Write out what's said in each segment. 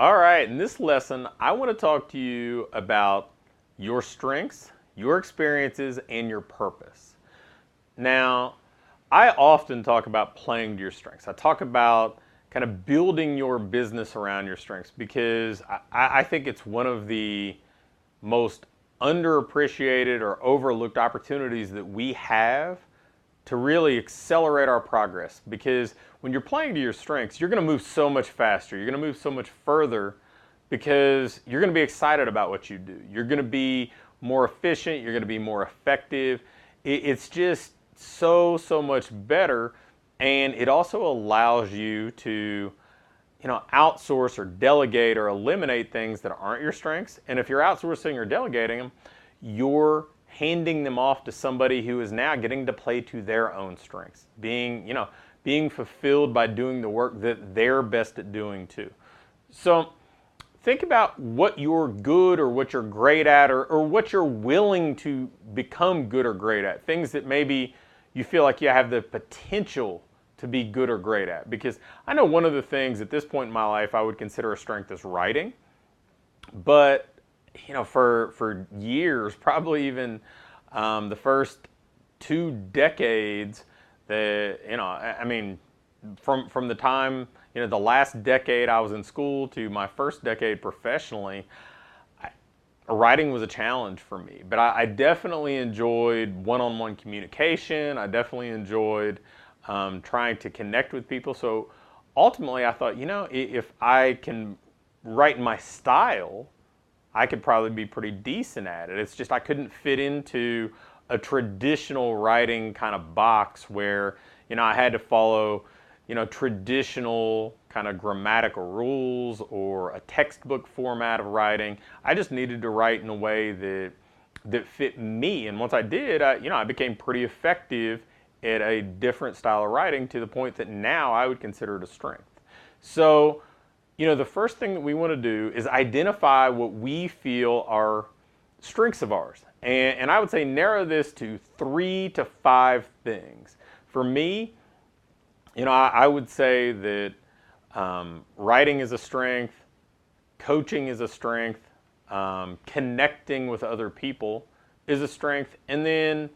All right, in this lesson, I want to talk to you about your strengths, your experiences, and your purpose. Now, I often talk about playing to your strengths. I talk about kind of building your business around your strengths because I think it's one of the most underappreciated or overlooked opportunities that we have to really accelerate our progress. Because when you're playing to your strengths, you're going to move so much faster. You're going to move so much further because you're going to be excited about what you do. You're going to be more efficient. You're going to be more effective. It's just so much better. And it also allows you to outsource or delegate or eliminate things that aren't your strengths. And if you're outsourcing or delegating them, you're handing them off to somebody who is now getting to play to their own strengths, being fulfilled by doing the work that they're best at doing too. So think about what you're good or what you're great at or what you're willing to become good or great at, things that maybe you feel like you have the potential to be good or great at. Because I know one of the things at this point in my life I would consider a strength is writing, but for years, probably even the first 2 decades, from the time the last decade I was in school to my first decade professionally, writing was a challenge for me. But I definitely enjoyed one-on-one communication. I definitely enjoyed trying to connect with people. So ultimately, I thought, if I can write in my style, I could probably be pretty decent at it. It's just I couldn't fit into a traditional writing kind of box where, I had to follow, traditional kind of grammatical rules or a textbook format of writing. I just needed to write in a way that fit me. And once I did, I became pretty effective at a different style of writing to the point that now I would consider it a strength. So, the first thing that we want to do is identify what we feel are strengths of ours. And I would say narrow this to 3 to 5 things. For me, I would say that writing is a strength, coaching is a strength, connecting with other people is a strength, and then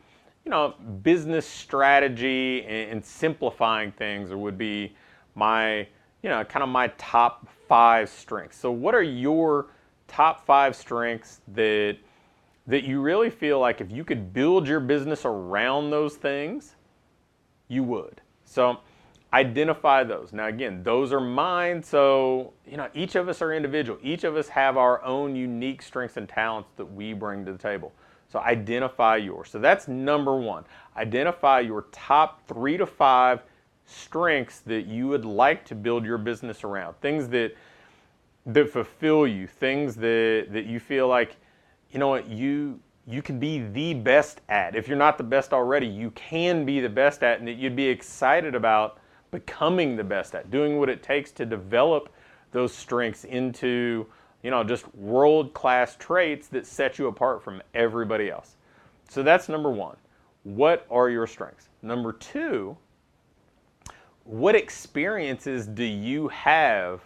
business strategy and simplifying things would be my kind of my top 5 strengths. So what are your top 5 strengths that you really feel like if you could build your business around those things, you would? So identify those. Now again, those are mine, so each of us are individual. Each of us have our own unique strengths and talents that we bring to the table. So identify yours. So that's number 1. Identify your top 3 to 5 strengths that you would like to build your business around. Things that fulfill you, things that you feel like, you can be the best at. If you're not the best already, you can be the best at, and that you'd be excited about becoming the best at, doing what it takes to develop those strengths into just world-class traits that set you apart from everybody else. So that's number 1. What are your strengths? Number 2, what experiences do you have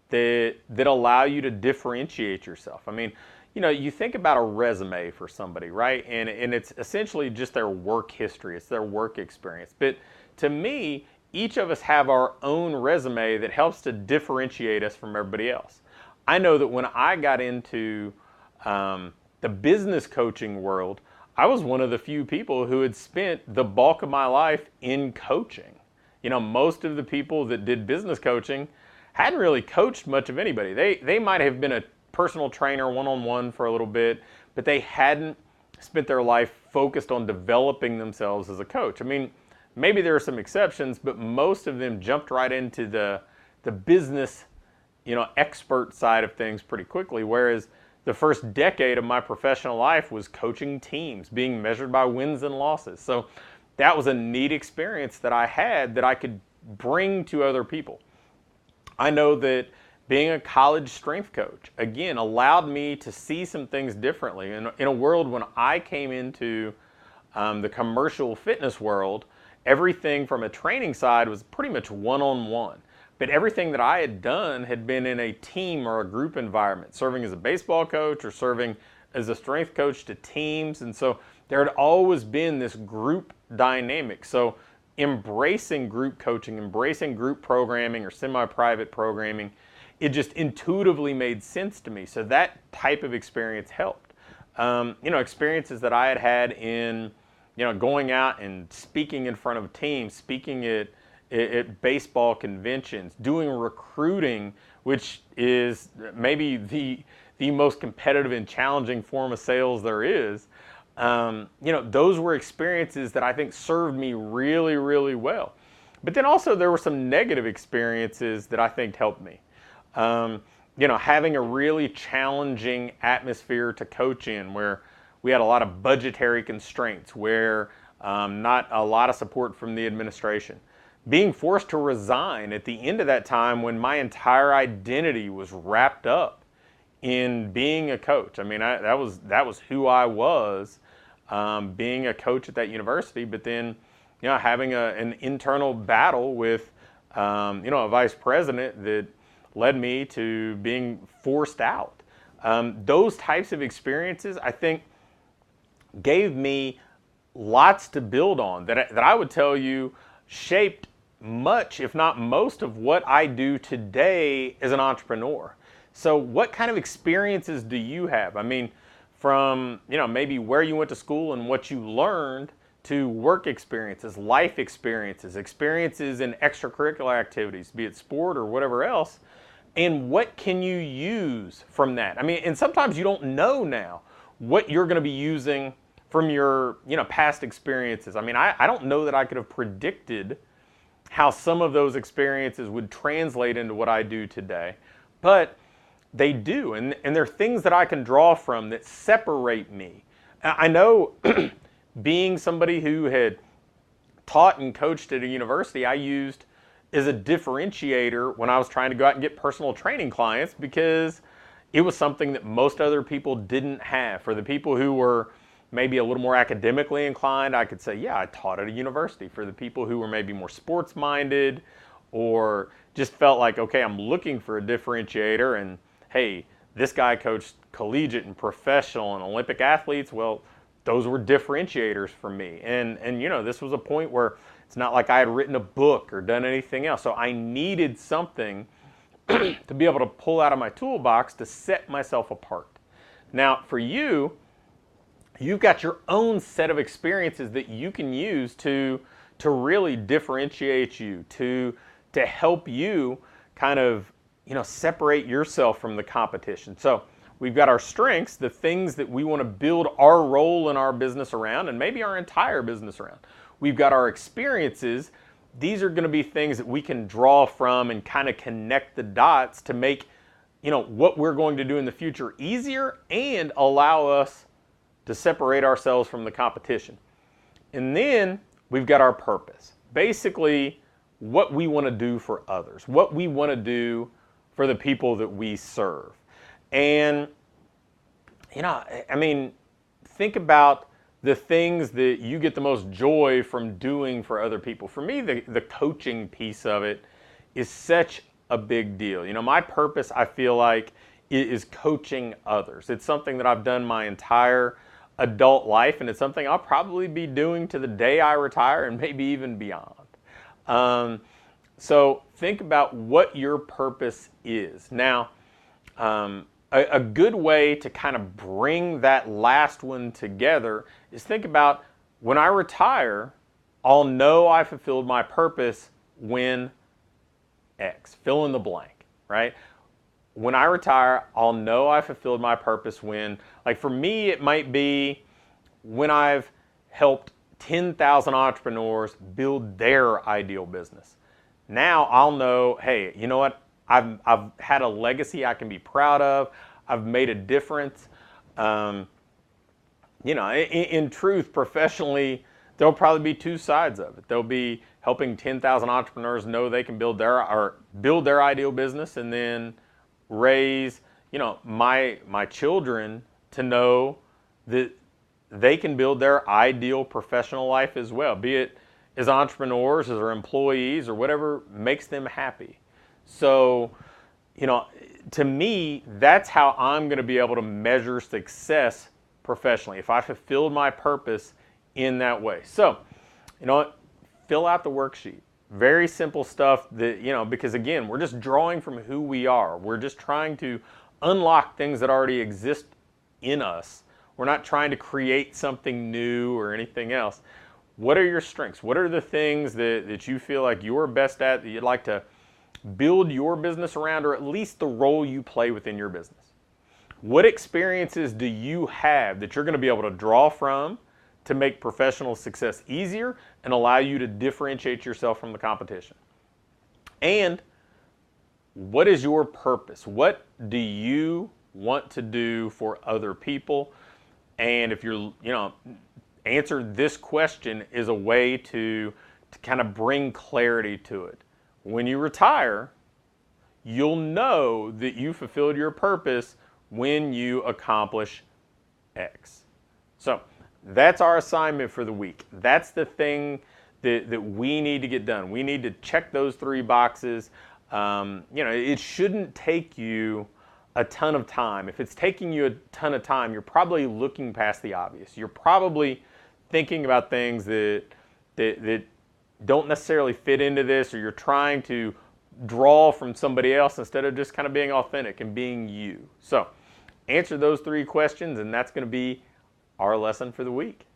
that allow you to differentiate yourself? I mean, you think about a resume for somebody, right? And it's essentially just their work history. It's their work experience. But to me, each of us have our own resume that helps to differentiate us from everybody else. I know that when I got into the business coaching world, I was one of the few people who had spent the bulk of my life in coaching. Most of the people that did business coaching hadn't really coached much of anybody. They might have been a personal trainer one-on-one for a little bit, but they hadn't spent their life focused on developing themselves as a coach. I mean, maybe there are some exceptions, but most of them jumped right into the business expert side of things pretty quickly, whereas the first decade of my professional life was coaching teams, being measured by wins and losses. So that was a neat experience that I had that I could bring to other people. I know that being a college strength coach, again, allowed me to see some things differently. In a world when I came into the commercial fitness world, everything from a training side was pretty much one-on-one. but everything that I had done had been in a team or a group environment, serving as a baseball coach or serving as a strength coach to teams. And so there had always been this group dynamic. So embracing group coaching, embracing group programming or semi-private programming, it just intuitively made sense to me. So that type of experience helped. Experiences that I had in, going out and speaking in front of teams, speaking at baseball conventions, doing recruiting, which is maybe the most competitive and challenging form of sales there is. Those were experiences that I think served me really, really well. But then also there were some negative experiences that I think helped me. Having a really challenging atmosphere to coach in, where we had a lot of budgetary constraints, where not a lot of support from the administration. Being forced to resign at the end of that time when my entire identity was wrapped up in being a coach. I mean, that was who I was, being a coach at that university. But then, having an internal battle with, a vice president that led me to being forced out. Those types of experiences, I think, gave me lots to build on that I would tell you shaped much, if not most, of what I do today as an entrepreneur. So what kind of experiences do you have? I mean, from, maybe where you went to school and what you learned, to work experiences, life experiences, experiences in extracurricular activities, be it sport or whatever else. And what can you use from that? I mean, and sometimes you don't know now what you're going to be using from your, past experiences. I mean, I don't know that I could have predicted how some of those experiences would translate into what I do today. But they do, and there are things that I can draw from that separate me. I know being somebody who had taught and coached at a university, I used as a differentiator when I was trying to go out and get personal training clients, because it was something that most other people didn't have. For the people who were maybe a little more academically inclined, I could say, yeah, I taught at a university. For the people who were maybe more sports minded or just felt like, okay, I'm looking for a differentiator, and hey, this guy coached collegiate and professional and Olympic athletes, well, those were differentiators for me. And this was a point where it's not like I had written a book or done anything else. So I needed something to be able to pull out of my toolbox to set myself apart. Now, for you, you've got your own set of experiences that you can use to really differentiate you, to help you kind of, separate yourself from the competition. So we've got our strengths, the things that we want to build our role in our business around, and maybe our entire business around. We've got our experiences. These are going to be things that we can draw from and kind of connect the dots to make, what we're going to do in the future easier and allow us to separate ourselves from the competition. And then we've got our purpose. Basically, what we want to do for others, what we want to do for the people that we serve. And, think about the things that you get the most joy from doing for other people. For me, the coaching piece of it is such a big deal. My purpose, I feel like, is coaching others. It's something that I've done my entire adult life, and it's something I'll probably be doing to the day I retire and maybe even beyond. So think about what your purpose is. Now, a good way to kind of bring that last one together is think about, when I retire, I'll know I fulfilled my purpose when X, fill in the blank, right? When I retire, I'll know I fulfilled my purpose when, like for me, it might be when I've helped 10,000 entrepreneurs build their ideal business. Now I'll know, hey, you know what? I've had a legacy I can be proud of. I've made a difference. In truth, professionally, there'll probably be two sides of it. There'll be helping 10,000 entrepreneurs know they can build their ideal business, and then raise, my children to know that they can build their ideal professional life as well, be it as entrepreneurs, as their employees, or whatever makes them happy. So, to me, that's how I'm going to be able to measure success professionally, if I fulfilled my purpose in that way. So, fill out the worksheet. Very simple stuff that, because again, we're just drawing from who we are. We're just trying to unlock things that already exist in us. We're not trying to create something new or anything else. What are your strengths? What are the things that you feel like you're best at, that you'd like to build your business around, or at least the role you play within your business? What experiences do you have that you're going to be able to draw from to make professional success easier and allow you to differentiate yourself from the competition? And what is your purpose? What do you want to do for other people? And if you're, answer this question is a way to kind of bring clarity to it. When you retire, you'll know that you fulfilled your purpose when you accomplish X. So that's our assignment for the week. That's the thing that we need to get done. We need to check those 3 boxes. It shouldn't take you a ton of time. If it's taking you a ton of time, you're probably looking past the obvious. You're probably thinking about things that don't necessarily fit into this, or you're trying to draw from somebody else instead of just kind of being authentic and being you. So answer those 3 questions, and that's going to be our lesson for the week.